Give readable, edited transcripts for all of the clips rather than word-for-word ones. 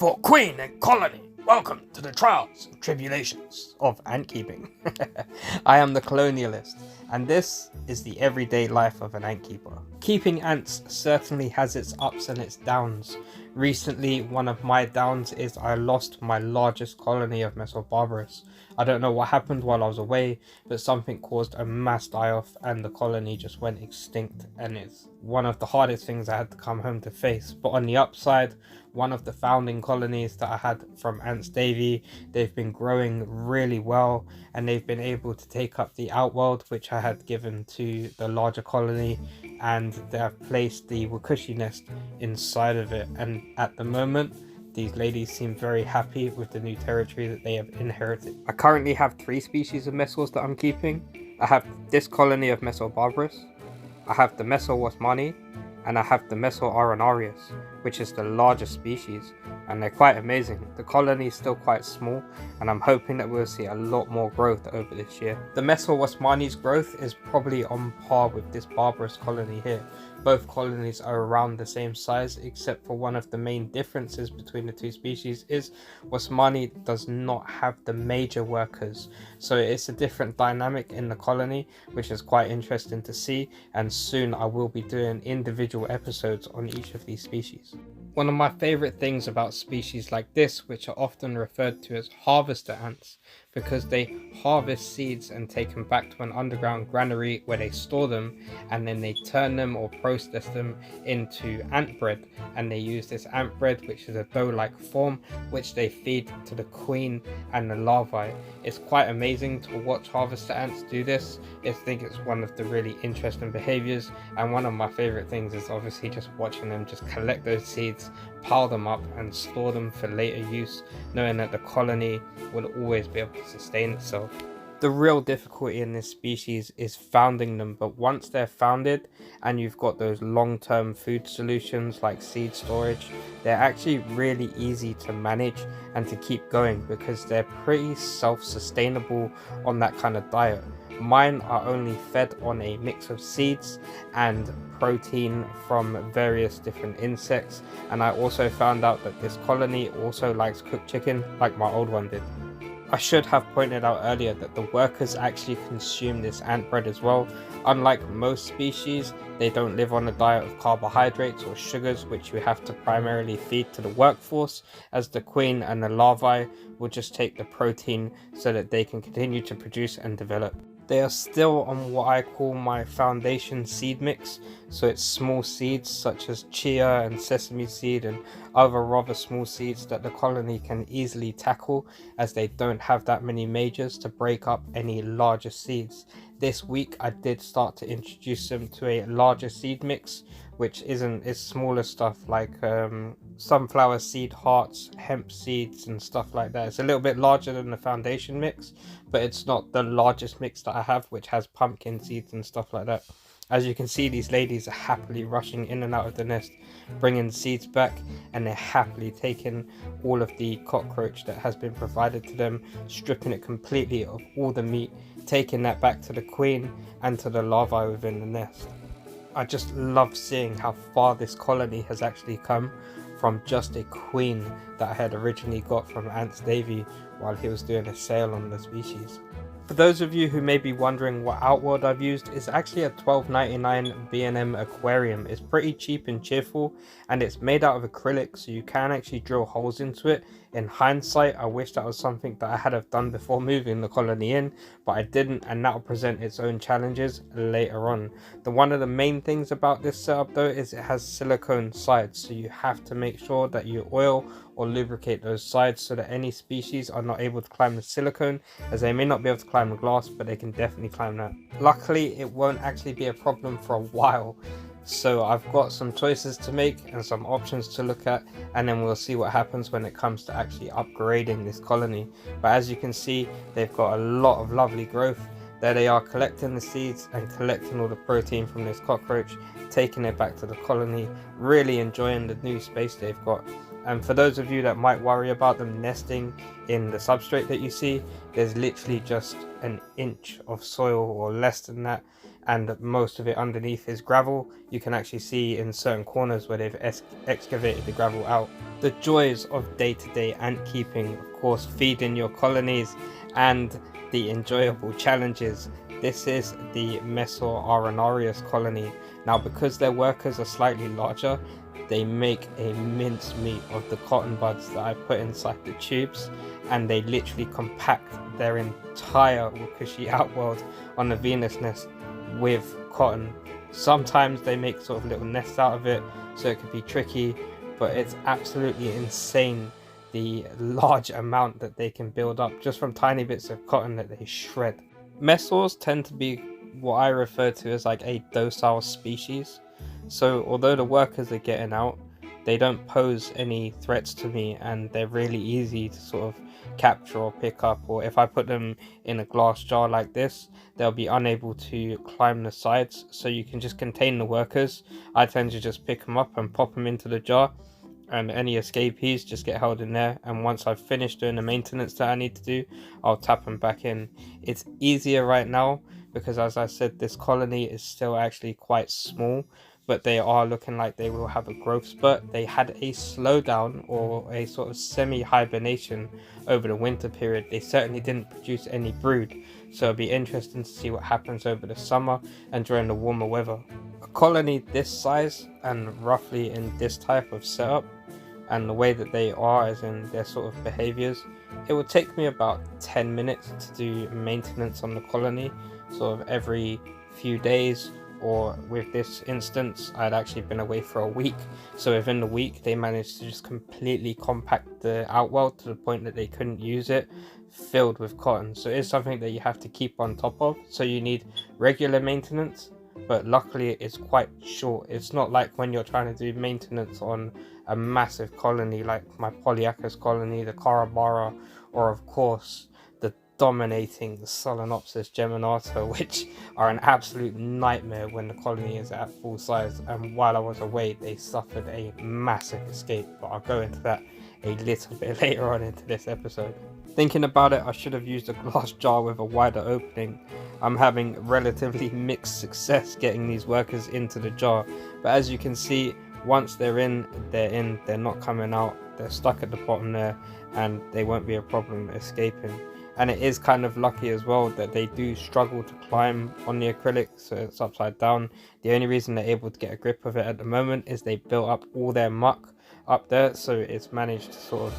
for queen and colony. Welcome to the trials and tribulations of ant keeping. I am the Colonialist, and this is the everyday life of an ant keeper. Keeping ants certainly has its ups and its downs. Recently, one of my downs is I lost my largest colony of Messor Barbarus. I don't know what happened while I was away, but something caused a mass die-off and the colony just went extinct, and it's one of the hardest things I had to come home to face. But on the upside, one of the founding colonies that I had from Ants Davy, they've been growing really well, and they've been able to take up the outworld which I had given to the larger colony, and they have placed the Wakooshi nest inside of it, and at the moment these ladies seem very happy with the new territory that they have inherited. I currently have 3 species of Messors that I'm keeping. I have this colony of Messor Barbarus, I have the Messor Wasmani, and I have the Messor Arenarius, which is the largest species, and they're quite amazing. The colony is still quite small, and I'm hoping that we'll see a lot more growth over this year. The Messor Wasmani's growth is probably on par with this Barbarus colony here. Both colonies are around the same size, except for one of the main differences between the 2 species is Wasmani does not have the major workers, so it's a different dynamic in the colony, which is quite interesting to see, and soon I will be doing individual episodes on each of these species. One of my favorite things about species like this, which are often referred to as harvester ants, because they harvest seeds and take them back to an underground granary where they store them, and then they turn them or process them into ant bread, and they use this ant bread, which is a dough-like form, which they feed to the queen and the larvae. It's quite amazing to watch harvester ants do this. I think it's one of the really interesting behaviors, and one of my favorite things is obviously just watching them just collect those seeds, pile them up and store them for later use, knowing that the colony will always be able to sustain itself. The real difficulty in this species is founding them, but once they're founded and you've got those long-term food solutions like seed storage, they're actually really easy to manage and to keep going because they're pretty self-sustainable on that kind of diet. Mine are only fed on a mix of seeds and protein from various different insects, and I also found out that this colony also likes cooked chicken like my old one did. I should have pointed out earlier that the workers actually consume this ant bread as well. Unlike most species, they don't live on a diet of carbohydrates or sugars, which you have to primarily feed to the workforce, as the queen and the larvae will just take the protein so that they can continue to produce and develop. They are still on what I call my foundation seed mix, so it's small seeds such as chia and sesame seed and other rather small seeds that the colony can easily tackle, as they don't have that many majors to break up any larger seeds. This week I did start to introduce them to a larger seed mix, which is smaller stuff like sunflower seed hearts, hemp seeds and stuff like that. It's a little bit larger than the foundation mix, but it's not the largest mix that I have, which has pumpkin seeds and stuff like that. As you can see, these ladies are happily rushing in and out of the nest, bringing seeds back, and they're happily taking all of the cockroach that has been provided to them, stripping it completely of all the meat, taking that back to the queen and to the larvae within the nest. I just love seeing how far this colony has actually come from just a queen that I had originally got from Ants Davy while he was doing a sale on the species. For those of you who may be wondering what outworld I've used, it's actually a $12.99 B&M aquarium. It's pretty cheap and cheerful, and it's made out of acrylic, so you can actually drill holes into it. In hindsight, I wish that was something that I had have done before moving the colony in, but I didn't, and that will present its own challenges later on. One of the main things about this setup though is it has silicone sides, so you have to make sure that you oil or lubricate those sides so that any species are not able to climb the silicone, as they may not be able to climb the glass, but they can definitely climb that. Luckily, it won't actually be a problem for a while, so I've got some choices to make and some options to look at, and then we'll see what happens when it comes to actually upgrading this colony. But as you can see, they've got a lot of lovely growth. There they are, collecting the seeds and collecting all the protein from this cockroach, taking it back to the colony, really enjoying the new space they've got. And for those of you that might worry about them nesting in the substrate that you see, there's literally just an inch of soil or less than that, and most of it underneath is gravel. You can actually see in certain corners where they've excavated the gravel out. The joys of day-to-day ant keeping, of course, feeding your colonies, and the enjoyable challenges. This is the Messor Arenarius colony. Now, because their workers are slightly larger, they make a mincemeat of the cotton buds that I put inside the tubes, and they literally compact their entire Wakooshi outworld on the Venus nest with cotton. Sometimes they make sort of little nests out of it, so it could be tricky, but it's absolutely insane the large amount that they can build up just from tiny bits of cotton that they shred. Messors tend to be what I refer to as like a docile species. So although the workers are getting out, they don't pose any threats to me, and they're really easy to sort of capture or pick up. Or if I put them in a glass jar like this, they'll be unable to climb the sides, so you can just contain the workers. I tend to just pick them up and pop them into the jar, and any escapees just get held in there, and once I've finished doing the maintenance that I need to do, I'll tap them back in. It's easier right now because, as I said, this colony is still actually quite small, but they are looking like they will have a growth spurt. They had a slowdown or a sort of semi-hibernation over the winter period. They certainly didn't produce any brood, so it'll be interesting to see what happens over the summer and during the warmer weather. A colony this size and roughly in this type of setup, and the way that they are as in their sort of behaviors, it would take me about 10 minutes to do maintenance on the colony, sort of every few days. Or with this instance, I'd actually been away for a week, so within the week they managed to just completely compact the outworld to the point that they couldn't use it, filled with cotton. So it's something that you have to keep on top of, so you need regular maintenance, but luckily it's quite short. It's not like when you're trying to do maintenance on a massive colony like my Polyrhachis colony, the Carabara, or of course the dominating Solenopsis Geminata, which are an absolute nightmare when the colony is at full size. And while I was away, they suffered a massive escape, but I'll go into that a little bit later on into this episode. Thinking about it, I should have used a glass jar with a wider opening. I'm having relatively mixed success getting these workers into the jar, but as you can see, once they're in, they're not coming out. They're stuck at the bottom there, and they won't be a problem escaping. And it is kind of lucky as well that they do struggle to climb on the acrylic, so it's upside down. The only reason they're able to get a grip of it at the moment is they built up all their muck up there, so it's managed to sort of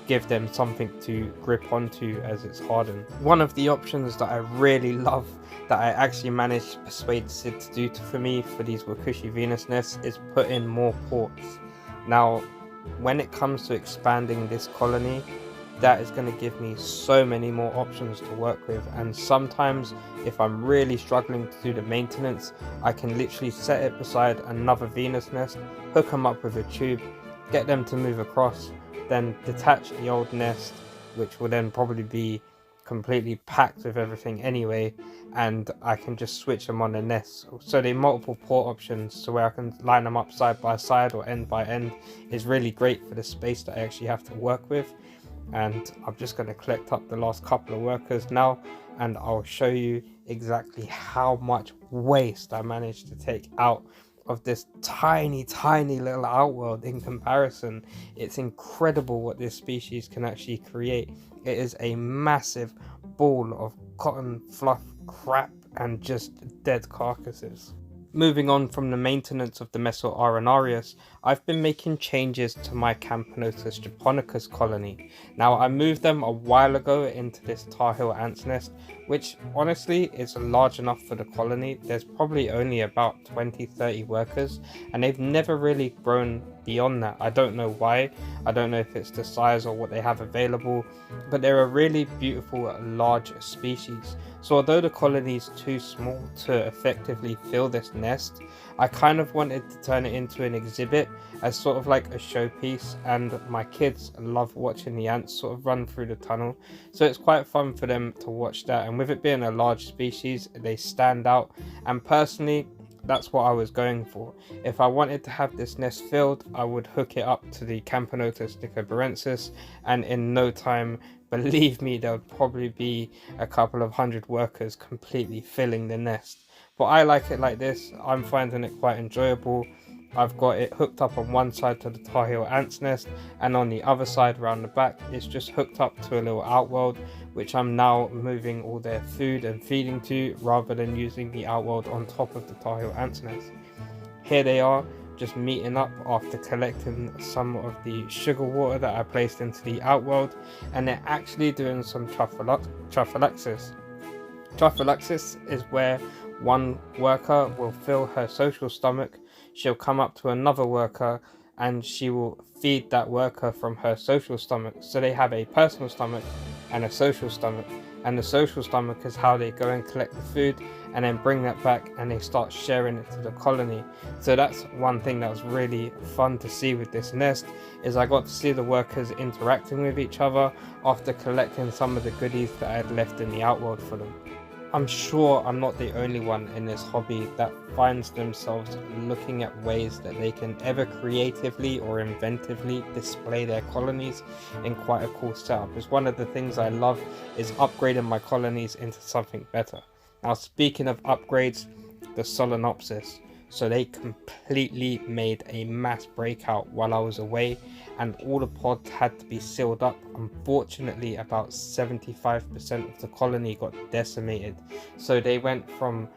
give them something to grip onto as it's hardened. One of the options that I really love, that I actually managed to persuade Sid to do for me for these Wakooshi Venus nests, is put in more ports. Now, when it comes to expanding this colony, that is going to give me so many more options to work with, and sometimes if I'm really struggling to do the maintenance, I can literally set it beside another Venus nest, hook them up with a tube, get them to move across, then detach the old nest, which will then probably be completely packed with everything anyway, and I can just switch them on the nest. So the multiple port options, so where I can line them up side by side or end by end, is really great for the space that I actually have to work with. And I'm just going to collect up the last couple of workers now, and I'll show you exactly how much waste I managed to take out of this tiny little outworld. In comparison, it's incredible what this species can actually create. It is a massive ball of cotton fluff crap and just dead carcasses. Moving on from the maintenance of the Messor Arenarius, I've been making changes to my Camponotus Japonicus colony. Now, I moved them a while ago into this Tar Heel Ants nest, which honestly is large enough for the colony. There's probably only about 20-30 workers, and they've never really grown beyond that. I don't know why. I don't know if it's the size or what they have available, but they're a really beautiful large species. So although the colony is too small to effectively fill this nest, I kind of wanted to turn it into an exhibit as sort of like a showpiece, and my kids love watching the ants sort of run through the tunnel, so it's quite fun for them to watch that. And with it being a large species, they stand out, and personally that's what I was going for. If I wanted to have this nest filled, I would hook it up to the Camponotus Japonicus, and in no time, believe me, there would probably be a couple of hundred workers completely filling the nest. but I like it like this. I'm finding it quite enjoyable. I've got it hooked up on one side to the tar heel ant's nest, and on the other side around the back it's just hooked up to a little outworld, which I'm now moving all their food and feeding to, rather than using the outworld on top of the tar heel ant's nest. Here they are, just meeting up after collecting some of the sugar water that I placed into the outworld, and they're actually doing some trophallaxis. Trophallaxis is where one worker will fill her social stomach, she'll come up to another worker and she will feed that worker from her social stomach. So they have a personal stomach and a social stomach, and the social stomach is how they go and collect the food and then bring that back and they start sharing it to the colony. So that's one thing that was really fun to see with this nest, is I got to see the workers interacting with each other after collecting some of the goodies that I had left in the outworld for them. I'm sure I'm not the only one in this hobby that finds themselves looking at ways that they can ever creatively or inventively display their colonies in quite a cool setup. It's one of the things I love, is upgrading my colonies into something better. Now, speaking of upgrades, the Solenopsis. So they completely made a mass breakout while I was away, and all the pods had to be sealed up. Unfortunately, about 75% of the colony got decimated. So they went from,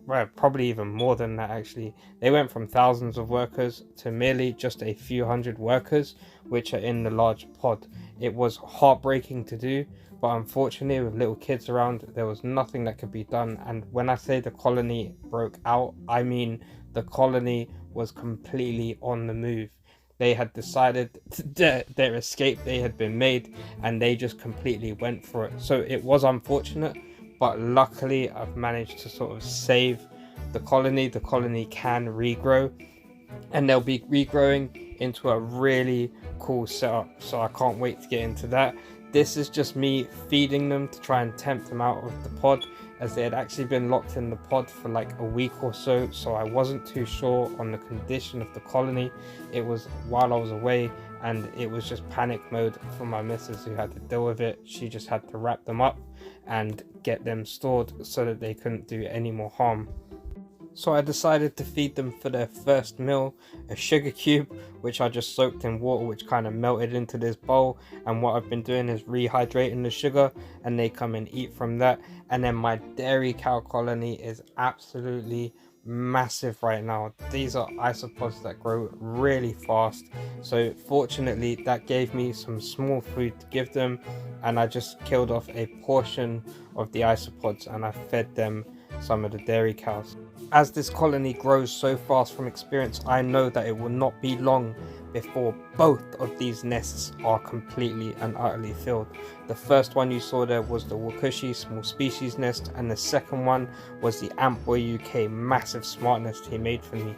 well, probably even more than that actually. They went from thousands of workers to merely just a few hundred workers, which are in the large pod. It was heartbreaking to do, but unfortunately with little kids around, there was nothing that could be done. And when I say the colony broke out, I mean the colony was completely on the move. They had decided their escape they had been made, and they just completely went for it. So it was unfortunate, but luckily I've managed to sort of save the colony. The colony can regrow, and they'll be regrowing into a really cool setup, so I can't wait to get into that. This is just me feeding them to try and tempt them out of the pod, as they had actually been locked in the pod for like a week or so, so I wasn't too sure on the condition of the colony. It was while I was away, and it was just panic mode for my missus, who had to deal with it. She just had to wrap them up and get them stored so that they couldn't do any more harm. So I decided to feed them for their first meal a sugar cube, which I just soaked in water, which kind of melted into this bowl. And what I've been doing is rehydrating the sugar, and they come and eat from that. And then my dairy cow colony is absolutely massive right now. These are isopods that grow really fast, so fortunately that gave me some small food to give them, and I just killed off a portion of the isopods and I fed them some of the dairy cows. As this colony grows so fast from experience, I know that it will not be long before both of these nests are completely and utterly filled. The first one you saw there was the Wakooshi small species nest, and the second one was the Antboy UK massive smart nest he made for me.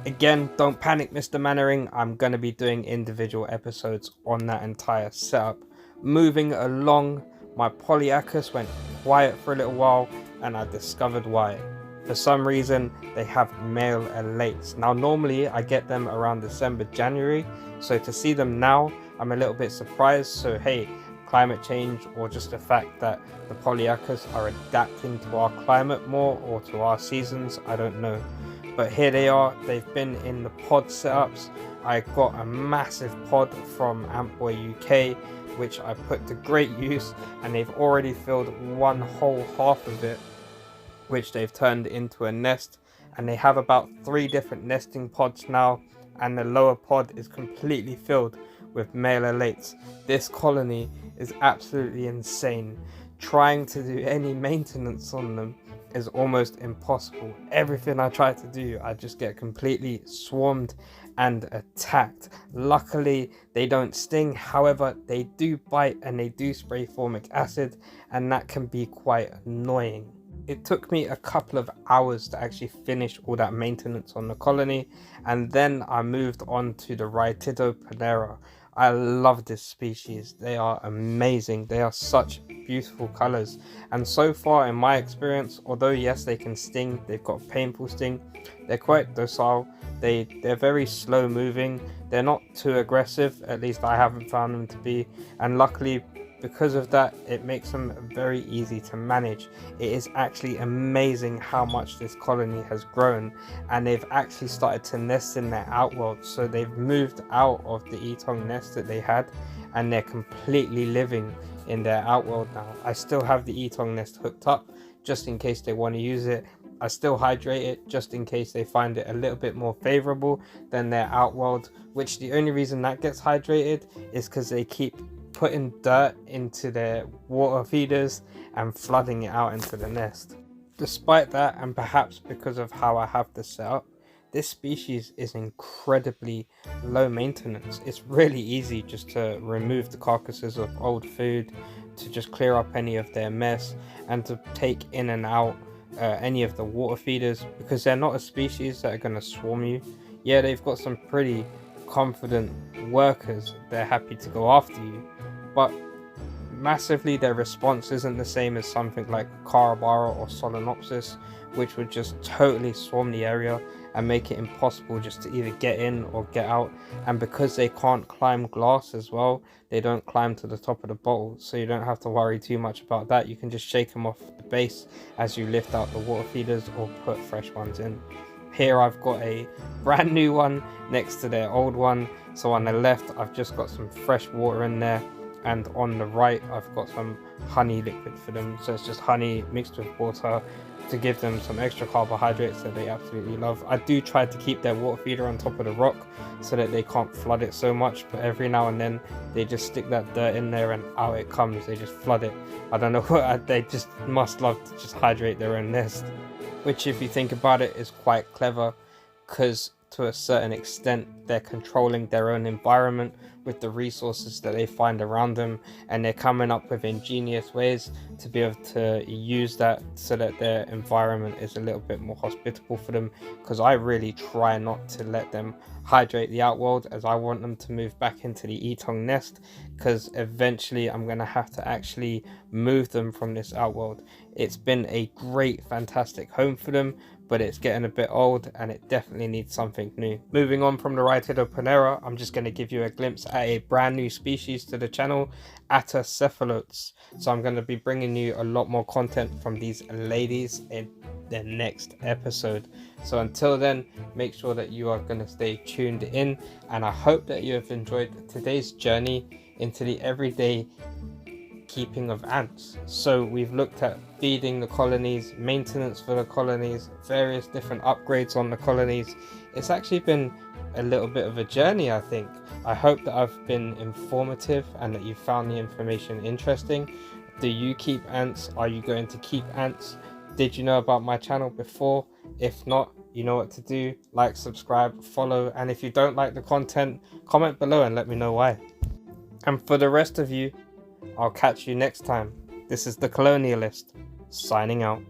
Again, don't panic, Mr. Mannering, I'm going to be doing individual episodes on that entire setup. Moving along, my Polyrhachis went quiet for a little while, and I discovered why. For some reason, they have male elates. Now, normally I get them around December, January, so to see them now, I'm a little bit surprised. So hey, climate change, or just the fact that the Polyrhachis are adapting to our climate more, or to our seasons, I don't know. But here they are. They've been in the pod setups. I got a massive pod from Antboy UK, which I put to great use, and they've already filled one whole half of it, which they've turned into a nest. And they have about 3 different nesting pods now, and the lower pod is completely filled with male elates. This colony is absolutely insane. Trying to do any maintenance on them is almost impossible. Everything I try to do, I just get completely swarmed and attacked. Luckily, they don't sting. However, they do bite, and they do spray formic acid, and that can be quite annoying. It took me a couple of hours to actually finish all that maintenance on the colony, and then I moved on to the Raitido Panera. I love this species. They are amazing. They are such beautiful colors, and so far in my experience, although yes they can sting, they've got a painful sting, they're quite docile. They're very slow moving. They're not too aggressive, at least I haven't found them to be, and luckily because of that, it makes them very easy to manage. It is actually amazing how much this colony has grown, and they've actually started to nest in their outworld. So they've moved out of the Etong nest that they had, and they're completely living in their outworld now. I still have the Etong nest hooked up just in case they want to use it. I still hydrate it just in case they find it a little bit more favorable than their outworld, which the only reason that gets hydrated is because they keep putting dirt into their water feeders and flooding it out into the nest. Despite that, and perhaps because of how I have this set up, this species is incredibly low maintenance. It's really easy just to remove the carcasses of old food, to just clear up any of their mess, and to take in and out any of the water feeders, because they're not a species that are going to swarm you. Yeah, they've got some pretty confident workers, they're happy to go after you, but massively their response isn't the same as something like Carabara or Solenopsis, which would just totally swarm the area and make it impossible just to either get in or get out. And because they can't climb glass as well, they don't climb to the top of the bottle, so you don't have to worry too much about that. You can just shake them off the base as you lift out the water feeders or put fresh ones in. Here I've got a brand new one next to their old one, so on the left I've just got some fresh water in there, and on the right I've got some honey liquid for them. So it's just honey mixed with water to give them some extra carbohydrates that they absolutely love. I do try to keep their water feeder on top of the rock so that they can't flood it so much, but every now and then they just stick that dirt in there and out it comes. They just flood it. I don't know what, they just must love to just hydrate their own nest, which if you think about it is quite clever, because to a certain extent they're controlling their own environment with the resources that they find around them, and they're coming up with ingenious ways to be able to use that so that their environment is a little bit more hospitable for them. Because I really try not to let them hydrate the outworld, as I want them to move back into the Etong nest, because eventually I'm going to have to actually move them from this outworld. It's been a great, fantastic home for them, but it's getting a bit old and it definitely needs something new. Moving on from the Raitido Panera, I'm just going to give you a glimpse at a brand new species to the channel, Atta Cephalotes. So I'm going to be bringing you a lot more content from these ladies in the next episode. So until then, make sure that you are going to stay tuned in, and I hope that you have enjoyed today's journey into the everyday keeping of ants. So we've looked at feeding the colonies, maintenance for the colonies, various different upgrades on the colonies. It's actually been a little bit of a journey, I think. I hope that I've been informative and that you found the information interesting. Do you keep ants? Are you going to keep ants? Did you know about my channel before? If not, you know what to do. Like, subscribe, follow, and if you don't like the content, comment below and let me know why. And for the rest of you, I'll catch you next time. This is the Colonialist, signing out.